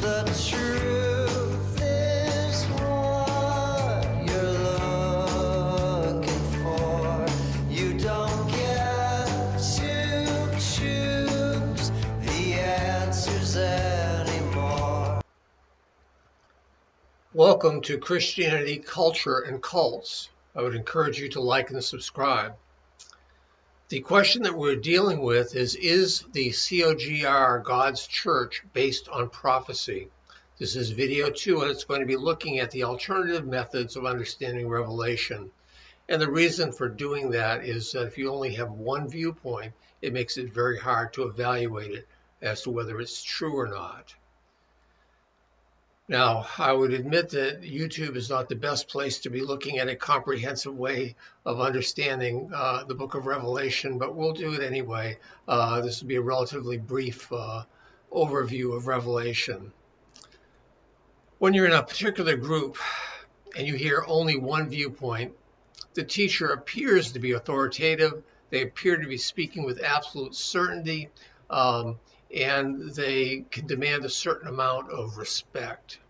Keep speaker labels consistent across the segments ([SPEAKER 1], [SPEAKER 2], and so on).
[SPEAKER 1] The truth is what you're looking for. You don't get to choose the answers anymore.
[SPEAKER 2] Welcome to Christianity, Culture, and Cults. I would encourage you to like and subscribe. The question that we're dealing with is the COGR God's Church based on prophecy? This is video 2, and it's going to be looking at the alternative methods of understanding Revelation. And the reason for doing that is that if you only have one viewpoint, it makes it very hard to evaluate it as to whether it's true or not. Now, I would admit that YouTube is not the best place to be looking at a comprehensive way of understanding the book of Revelation, but we'll do it anyway. This will be a relatively brief overview of Revelation. When you're in a particular group and you hear only one viewpoint, the teacher appears to be authoritative. They appear to be speaking with absolute certainty, and they can demand a certain amount of respect.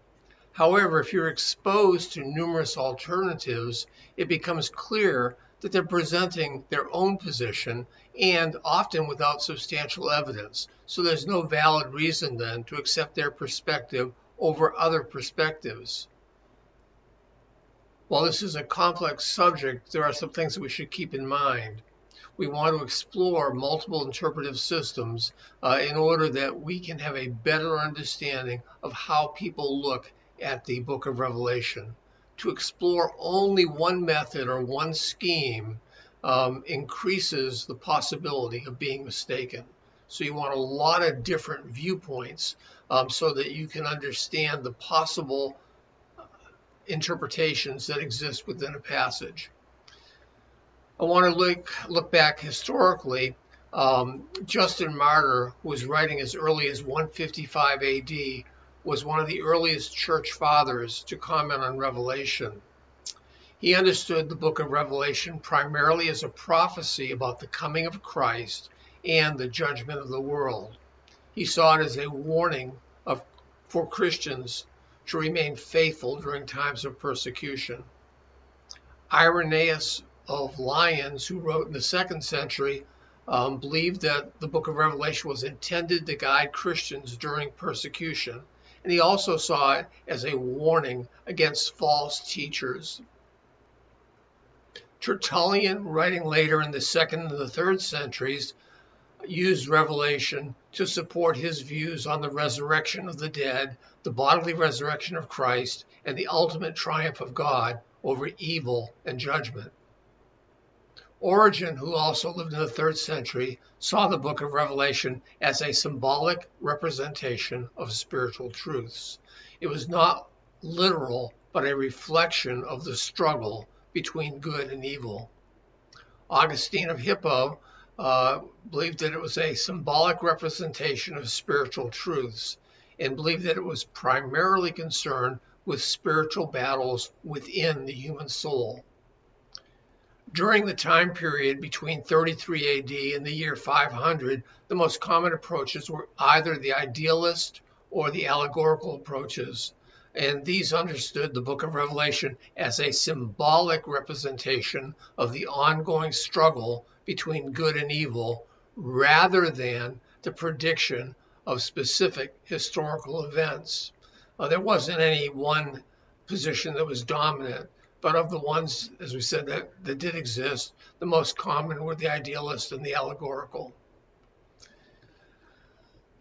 [SPEAKER 2] However, if you're exposed to numerous alternatives, it becomes clear that they're presenting their own position and often without substantial evidence. So there's no valid reason then to accept their perspective over other perspectives. While this is a complex subject, there are some things that we should keep in mind. We want to explore multiple interpretive systems in order that we can have a better understanding of how people look at the book of Revelation. To explore only one method or one scheme increases the possibility of being mistaken. So you want a lot of different viewpoints so that you can understand the possible interpretations that exist within a passage. I want to look back historically. Justin Martyr, who was writing as early as 155 AD, was one of the earliest church fathers to comment on Revelation. He understood the book of Revelation primarily as a prophecy about the coming of Christ and the judgment of the world. He saw it as a warning for Christians to remain faithful during times of persecution. Irenaeus of Lyons, who wrote in the 2nd century, believed that the book of Revelation was intended to guide Christians during persecution. And he also saw it as a warning against false teachers. Tertullian, writing later in the 2nd and the 3rd centuries, used Revelation to support his views on the resurrection of the dead, the bodily resurrection of Christ, and the ultimate triumph of God over evil and judgment. Origen, who also lived in the 3rd century, saw the book of Revelation as a symbolic representation of spiritual truths. It was not literal, but a reflection of the struggle between good and evil. Augustine of Hippo believed that it was a symbolic representation of spiritual truths and believed that it was primarily concerned with spiritual battles within the human soul. During the time period between 33 AD and the year 500, the most common approaches were either the idealist or the allegorical approaches, and these understood the book of Revelation as a symbolic representation of the ongoing struggle between good and evil, rather than the prediction of specific historical events. There wasn't any one position that was dominant. But of the ones, as we said, that did exist, the most common were the idealist and the allegorical.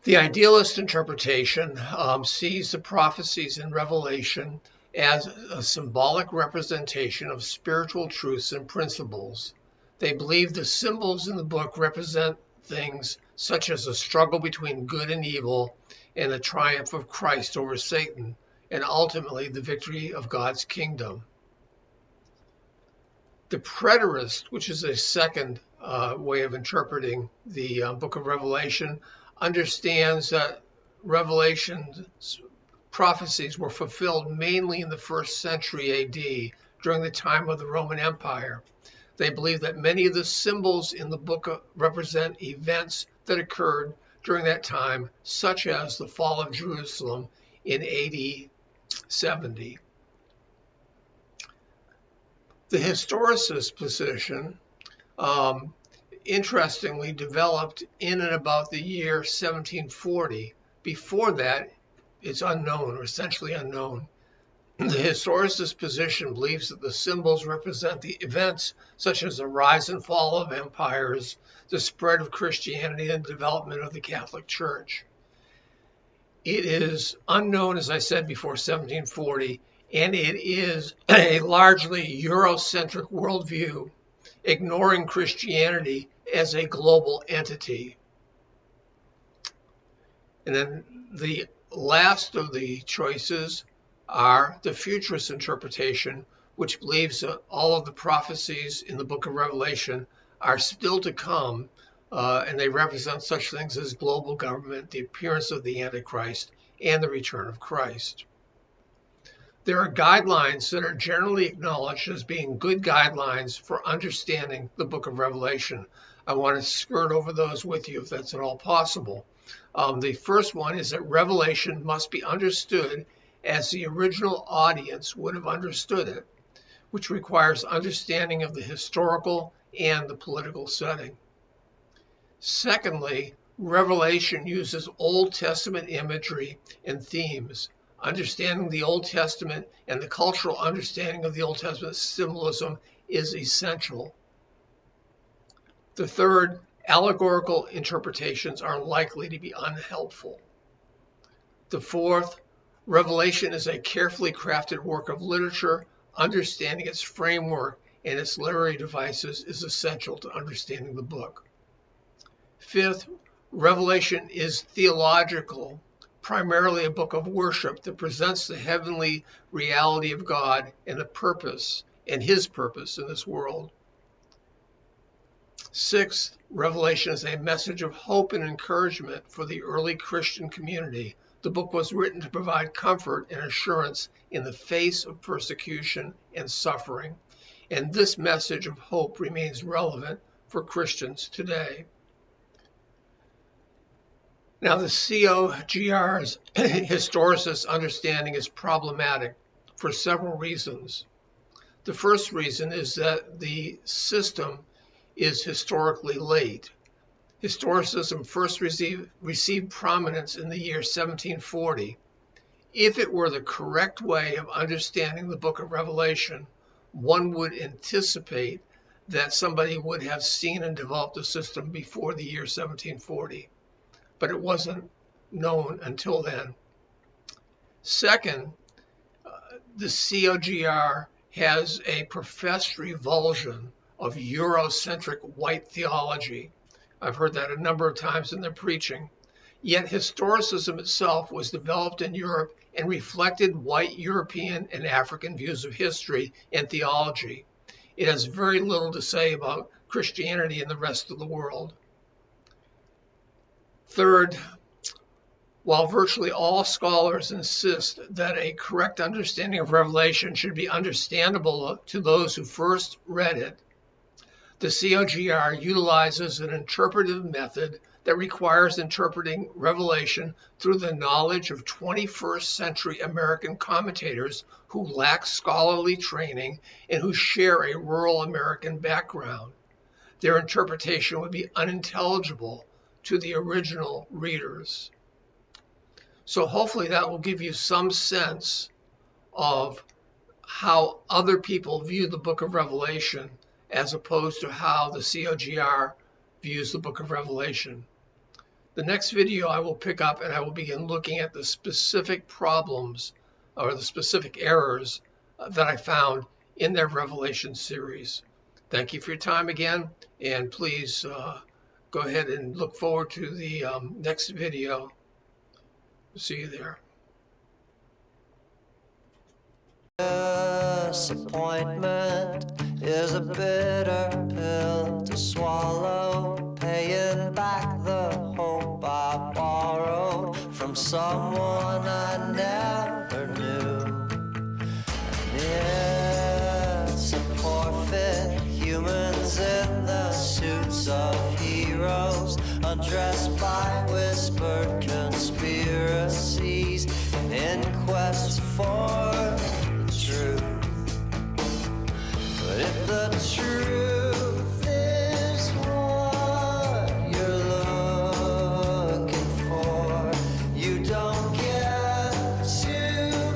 [SPEAKER 2] The idealist interpretation sees the prophecies in Revelation as a symbolic representation of spiritual truths and principles. They believe the symbols in the book represent things such as a struggle between good and evil and the triumph of Christ over Satan, and ultimately the victory of God's kingdom. The Preterist, which is a second way of interpreting the book of Revelation, understands that Revelation's prophecies were fulfilled mainly in the 1st century AD, during the time of the Roman Empire. They believe that many of the symbols in the book represent events that occurred during that time, such as the fall of Jerusalem in AD 70. The historicist position, interestingly, developed in and about the year 1740. Before that, it's unknown, or essentially unknown. The historicist position believes that the symbols represent the events such as the rise and fall of empires, the spread of Christianity, and development of the Catholic Church. It is unknown, as I said before, 1740, and it is a largely Eurocentric worldview, ignoring Christianity as a global entity. And then the last of the choices are the Futurist interpretation, which believes that all of the prophecies in the book of Revelation are still to come, and they represent such things as global government, the appearance of the Antichrist, and the return of Christ. There are guidelines that are generally acknowledged as being good guidelines for understanding the book of Revelation. I want to skirt over those with you if that's at all possible. The first one is that Revelation must be understood as the original audience would have understood it, which requires understanding of the historical and the political setting. Secondly, Revelation uses Old Testament imagery and themes. Understanding the Old Testament and the cultural understanding of the Old Testament symbolism is essential. The third, allegorical interpretations are likely to be unhelpful. The fourth, Revelation is a carefully crafted work of literature. Understanding its framework and its literary devices is essential to understanding the book. Fifth, Revelation is theological, primarily a book of worship that presents the heavenly reality of God and the purpose and his purpose in this world. Sixth, Revelation is a message of hope and encouragement for the early Christian community. The book was written to provide comfort and assurance in the face of persecution and suffering, and this message of hope remains relevant for Christians today. Now, the COGR's historicist understanding is problematic for several reasons. The first reason is that the system is historically late. Historicism first received prominence in the year 1740. If it were the correct way of understanding the book of Revelation, one would anticipate that somebody would have seen and developed a system before the year 1740, but it wasn't known until then. Second, the COGR has a professed revulsion of Eurocentric white theology. I've heard that a number of times in their preaching. Yet historicism itself was developed in Europe and reflected white European and African views of history and theology. It has very little to say about Christianity in the rest of the world. Third, while virtually all scholars insist that a correct understanding of Revelation should be understandable to those who first read it, the COGR utilizes an interpretive method that requires interpreting Revelation through the knowledge of 21st century American commentators who lack scholarly training and who share a rural American background. Their interpretation would be unintelligible to the original readers. So hopefully that will give you some sense of how other people view the book of Revelation as opposed to how the COGR views the book of Revelation. The next video I will pick up and I will begin looking at the specific problems or the specific errors that I found in their Revelation series. Thank you for your time again, and please go ahead and look forward to the next video. See you there.
[SPEAKER 1] Disappointment is a bitter pill to swallow, paying back the hope I borrowed from someone I never knew. And it's a forfeit, humans in the suits of heroes, undressed by whispered conspiracies, and just for the truth. But if the truth is what you're looking for, you don't get to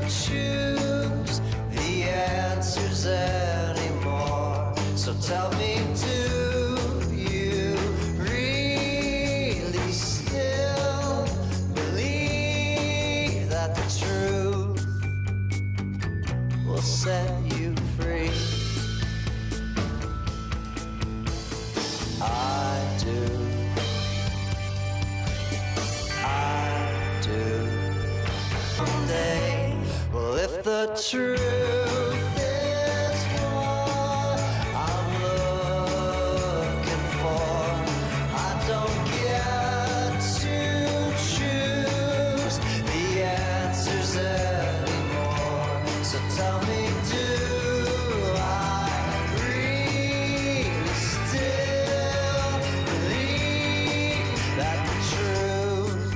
[SPEAKER 1] choose the answers anymore. So tell me, do you really still believe that the truth will set you free? I do. Someday, well, if the truth is what I'm looking for, I don't get to choose the answers anymore. So tell me, do I really still believe that the truth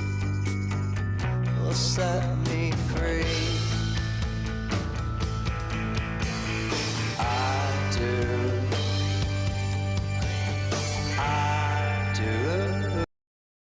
[SPEAKER 1] will set me